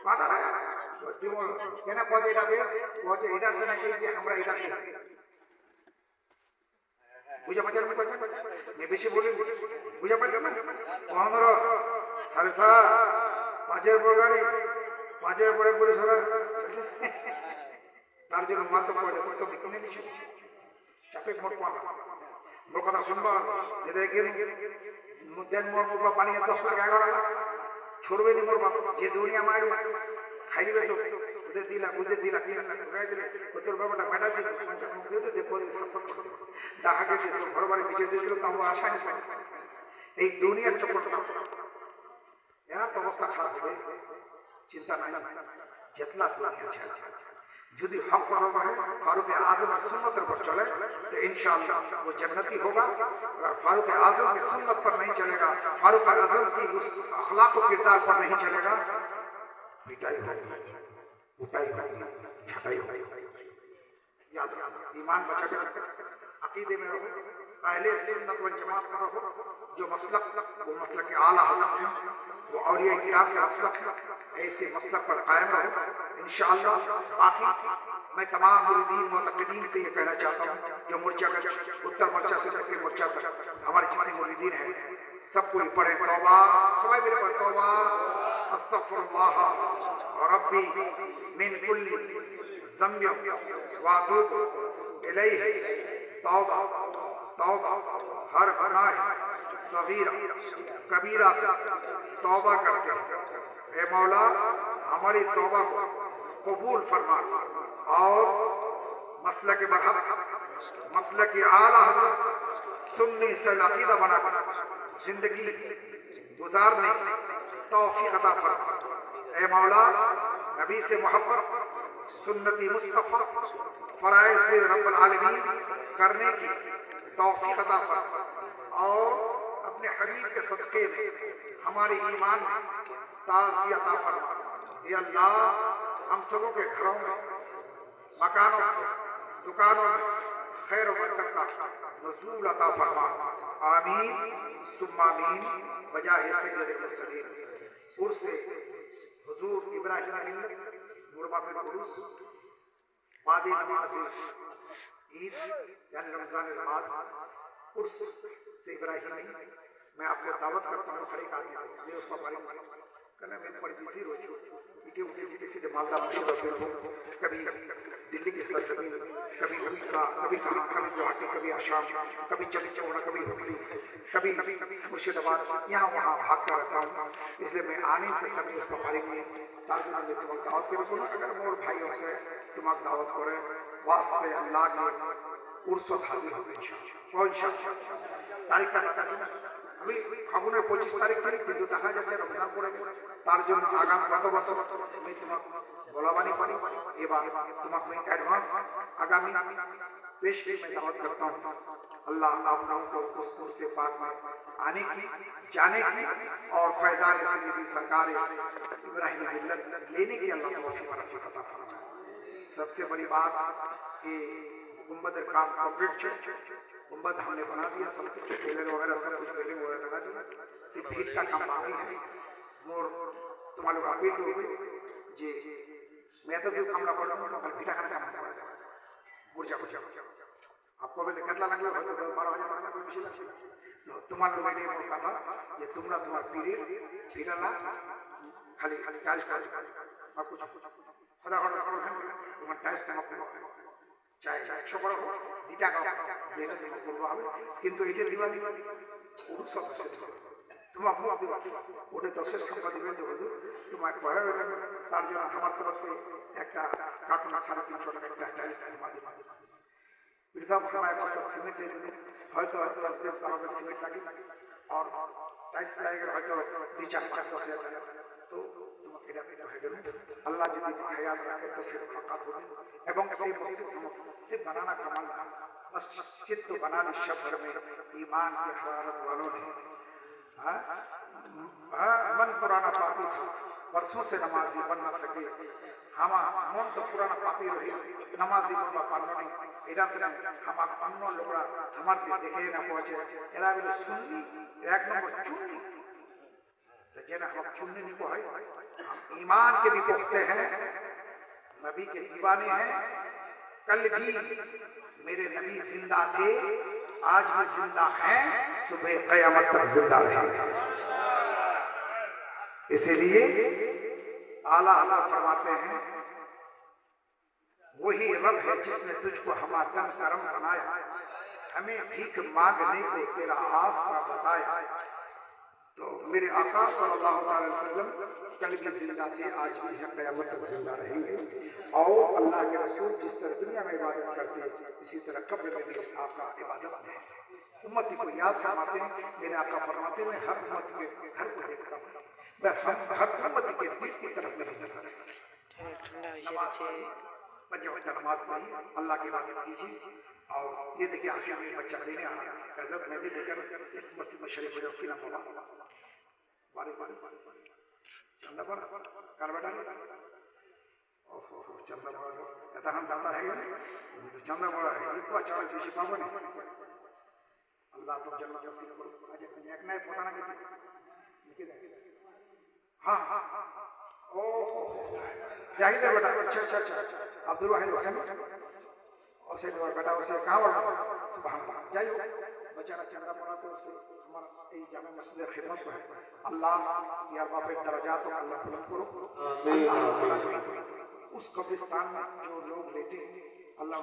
পাতা না জীবন কেন পদে যাবে পদে এটার জন্য কি যে আমরা এটা বুঝা পাচ্ছেন বেশি বলি বুঝা পাচ্ছেন না 15 7.5 5 প্রকারে 5 পরে করে সরা তার জন্য মাত্র পড়ে তো কিনে নিছি চাপে মোট পাওয়া মোর কথা শুনবা যেটা কি মুদ্দেন মোর বাবা পানি 10 লাখ 11 লাখ छोड़वे नहीं मोर बाप जे दुनिया मार खाइबे तो उदे दिला 3 लाख लगाई दिले तो तोर बाबाटा बेटा दी 50 लाख दे देखो দেখা গেছে তো ঘর বাড়ি বিকে দিয়েছিল তাও আশা নেই এই দুনিয়ার চক্করটা এত অবস্থা খারাপ হবে চিন্তা নাই যেতলা দুনিয়া ছাড়া যদি हक कदम है फारूक आजम की सुन्नत पर चले तो इंशाअल्लाह वो जन्नती होगा। अगर फारूक आजम की सुन्नत पर नहीं चलेगा, फारूक आजम की उस अखलाक और किरदार पर नहीं चलेगा, पिटाई होगी, उठाई होगी, झटाई होगी। याद रखना, ईमान बचा कर अकीदे में रहो, पहले सुन्नत व जमात में रहो। जो मसलक वो मसलक आला हज़रत है, वो औलिया किराम के मसलक है, ऐसे मसलक पर कायम रहो इंशाअल्लाह। बाकी मैं तमाम मुरीदीन मुतक़िदीन से ये कहना चाहता हूँ जो मोर्चा का उत्तर मोर्चा से दक्षिण मोर्चा तक हमारे जितने मुरीदीन हैं सबको ये पढ़े तौबा, सबाई मेरे पर तौबा अस्तग़फिरुल्लाह रब्बी मिन कुल्ली ज़ंबिन व अतूबु इलैहि तौबा तौबा। हर गुनाह सगीरा कबीरा से तौबा करते हैं। ए मौला हमारी तौबा को कबूल फरमा और मसला के बरहक मसला की आला हज़रत सुन्नी से अकीदा बनाकर जिंदगी गुजारने तौफीक अता फरमा। ए मौला नबी से मोहब्बत सुन्नती मुस्तफ़ा फराइज़ से रब्बुल आलमीन करने की तौफीक अता फरमा और अपने हबीब के सदक़े में हमारे ईमान में ताज़गी अता फरमा। या अल्लाह हम सबों के घरों में मकानों में दुकानों में खैर बरकत का नज़ूल अता फरमा। आमीन सुम्मा आमीन। बजाए सय्यदुल मुरसलीन उर्स हुजूर इब्राहिम मिल्लत मुर्बा में उर्स बादे नमाज ईद यानी रमजान के बाद उर्स से इब्राहिम मैं आपको दावत करता हूँ हर एक आदमी मैं उसका बारे में करना मैं बड़ी बिजी रोज इटे उठे उठे सीधे मालदा मुर्शिदाबाद हो कभी दिल्ली की सरजमीन कभी उड़ीसा कभी कहाँ कभी गुवाहाटी कभी आसाम कभी 24 कभी हुगली कभी मुर्शिदाबाद यहाँ वहाँ भागता रहता हूँ। इसलिए मैं आने से कभी उसका बारे में ताजुब में तुम्हारी दावत करूँ। अगर मोर भाइयों से तुम्हारी दावत करें वास्ते अल्लाह के उर्स हाजिर हो इंशाअल्लाह। तारीख का बता देना अभी फागुনের 25 তারিখ থেকে কিন্তু দেখা যাচ্ছে রমজান পড়ে গেল। তার জন্য আগাম গত বছর আমি তোমাকে বলাবানি পারি এবার তোমাকে मैं एडवांस आगामी पेश में दावत करता हूँ। अल्लाह आप लोगों को उस नूर से पाक में आने की जाने की और फैज़ान सय्यदी सरकार इब्राहिम मिल्लत लेने की अल्लाह तौफीक अता फरमाए। सबसे बड़ी बात कि गुंबद काम कंप्लीट गुंबद हमने बना दिया, सब कुछ टेलर वगैरह सब कुछ बिल्डिंग वगैरह लगा दिया, सिर्फ भीत का काम बाकी है। मोर तुम्हारे लोग अपील होगी जे मैं तो जो काम ना पड़ा हूँ कल भीटा खाने का काम करा जाए बुर्जा बुर्जा आपको अभी कितना लगला है तो 12,000 टाका कोई मिशिला तुम्हारे लोग ने मोर कहा ये तुमरा तुम्हार पीरियड पीरला खाली खाली टाइल्स का और कुछ खुदा खुदा करो तुम्हार टाइल्स का अपने चाहे 100 বড় দিটা গাও যেটা তুমি করব হবে কিন্তু এটা দিবা দিবা পুরুষ সদস্য তোমার মুখ দিবা ওটা 10 সংখ্যা দিবেন যে হুজুর তোমার কয় তার জন্য আমার তরফ से একটা কার্টুন 350 টাকা একটা টাইলস দিবা দিবা পিতা हमारे पास सीमेंट ले लेंगे হয়তো 10 বেড কারণে সিমেন্ট লাগি और টাইলস লাগেगा হয়তো 2-4-5 টাকা তো তোমাকে এটা পেতে হবে আল্লাহ যদি হায়াত রাখে তো फिर ফাকাত হবে এবং এই মসজিদ सिर्फ बनाना कमाल मस्जिद तो बना ली शहर में ईमान की हरारत वालों ने मन पुराना पापी वर्षों से नमाजी बन ना सके हम मन तो पुराना पापी रही नमाजी बनवा पानो नहीं एरा हम अन्न लोगड़ा हमारे देखे ना पहुंचे एरा भी सुन्नी एक नंबर चुन्नी जिन्हें हम सुनने नहीं को है, हम ईमान के भी पुख्ते हैं, नबी के दीवाने हैं। कल भी मेरे नबी जिंदा थे, आज भी जिंदा हैं, सुबह क़यामत तक जिंदा रहेंगे। इसीलिए आला अल्लाह फरमाते हैं, वही रब है जिसने तुझको हमारा करम बनाया, हमें भीख मांगने को तेरा आस्था बताया। तो मेरे आका सल्लल्लाहु अलैहि वसल्लम कल भी जिंदा थे, आज भी है, क़यामत तक जिंदा रहेंगे। और अल्लाह के रसूल जिस तरह दुनिया में इबादत करते हैं, इसी तरह कब्र में भी आका इबादत में है। उम्मती को याद फरमाते हैं, मेरे आका फरमाते हैं, हर उम्मत के घर को देखता हूँ, बस हम हर उम्मत के दिल की तरफ मेरी नजर है। बच्चे बच्चा नमाज पढ़िए, अल्लाह की इबादत कीजिए। और ये देखिए आखिर में बच्चा देने आ रहा है, हज़रत मैं भी लेकर इस मस्जिद में शरीफ हो जाऊँ कि ना बोला बारी बारी चंदा पर कर बैठा ओहो चंदा बड़ा ऐसा हम दाता है तो चंदा बड़ा है इनको अच्छा किसी पाव नहीं अल्लाह तो जन्नत नसीब करो। आज एक नए पोताना के हाँ हाँ ओहो जाहिद है बेटा, अच्छा अच्छा अच्छा अब्दुल वाहिद हुसैन और से बेटा उसे कहाँ बढ़ा सुभान अल्लाह जाइए बेचारा चंदा पड़ा तो उसे हमारा ये जामे मस्जिद खिदमत को है। अल्लाह या बाप दर्जात को अल्लाह बुलंद करो। उस कब्रिस्तान में जो लोग लेटे हैं अल्लाह